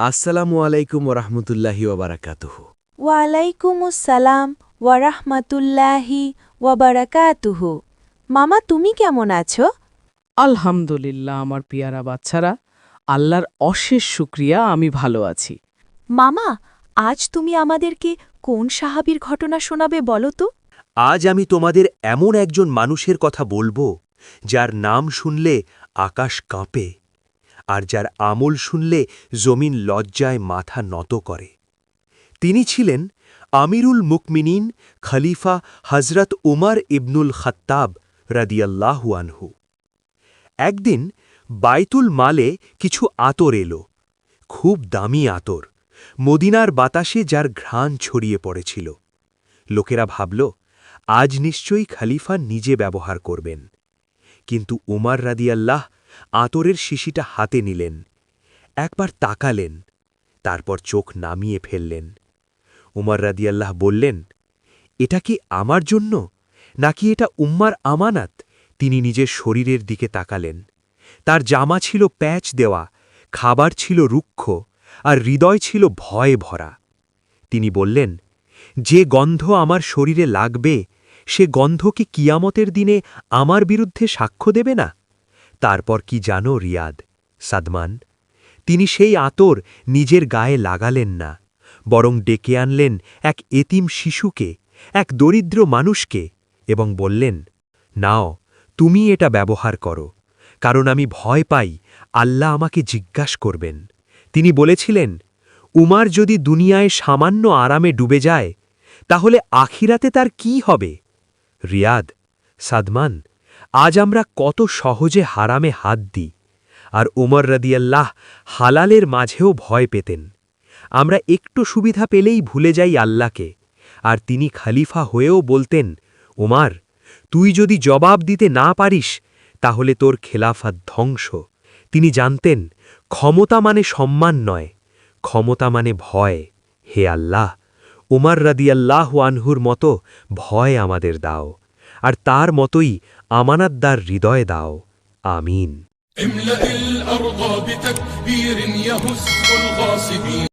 আসসালামু আলাইকুম ওরহমতুল্লাহি ওবারাকাতুহু। ওয়ালাইকুমুসসালাম ওয়ারাহমাতুল্লাহি ওয়াবারাকাতুহু। মামা, তুমি কেমন আছো? আলহামদুলিল্লাহ আমার পিয়ারা বাচ্চারা, আল্লাহর অশেষ শুক্রিয়া, আমি ভালো আছি। মামা, আজ তুমি আমাদেরকে কোন সাহাবীর ঘটনা শোনাবে বলো তো? আজ আমি তোমাদের এমন একজন মানুষের কথা বলবো যার নাম শুনলে আকাশ কাঁপে আর যার আমল শুনলে জমিন লজ্জায় মাথা নত করে। তিনি ছিলেন আমিরুল মুকমিনিন খলিফা হজরত উমর ইবনুল খত্তাব রাদিয়াল্লাহু আনহু। একদিন বাইতুল মালে কিছু আতর এলো, খুব দামি আতর, মদিনার বাতাসে যার ঘ্রাণ ছড়িয়ে পড়েছিল। লোকেরা ভাবল, আজ নিশ্চয়ই খলিফা নিজে ব্যবহার করবেন। কিন্তু উমর রাদিয়াল্লাহ আতরের শিশিটা হাতে নিলেন, একবার তাকালেন, তারপর চোখ নামিয়ে ফেললেন। উমর রাদিয়াল্লাহ বললেন, এটা কি আমার জন্য নাকি এটা উম্মার আমানাত? তিনি নিজের শরীরের দিকে তাকালেন। তার জামা ছিল প্যাচ দেওয়া, খাবার ছিল রুক্ষ, আর হৃদয় ছিল ভয়ে ভরা। তিনি বললেন, যে গন্ধ আমার শরীরে লাগবে সে গন্ধ কি কিয়ামতের দিনে আমার বিরুদ্ধে সাক্ষ্য দেবে না? তারপর কি জানো রিয়াদ, সাদমান, তিনি সেই আতর নিজের গায়ে লাগালেন না, বরং ডেকে আনলেন এক এতিম শিশুকে, এক দরিদ্র মানুষকে, এবং বললেন, নাও, তুমি এটা ব্যবহার করো, কারণ আমি ভয় পাই আল্লাহ আমাকে জিজ্ঞাসা করবেন। তিনি বলেছিলেন, উমার যদি দুনিয়ায় সামান্য আরামে ডুবে যায় তাহলে আখিরাতে তার কি হবে? রিয়াদ, সাদমান, আজ আমরা কত সহজে হারামে হাত দিই, আর উমর রাদিয়াল্লাহ হালালের মাঝেও ভয় পেতেন। আমরা একটু সুবিধা পেলেই ভুলে যাই আল্লাহকে, আর তিনি খলিফা হয়েও বলতেন, উমার, তুই যদি জবাব দিতে না পারিস তাহলে তোর খেলাফত ধ্বংস। তিনি জানতেন, ক্ষমতা মানে সম্মান নয়, ক্ষমতা মানে ভয়। হে আল্লাহ, উমর রাদিয়াল্লাহু আনহুর মতো ভয় আমাদের দাও, আর তার মতোই আমানাতদার হৃদয় দাও। আমিন।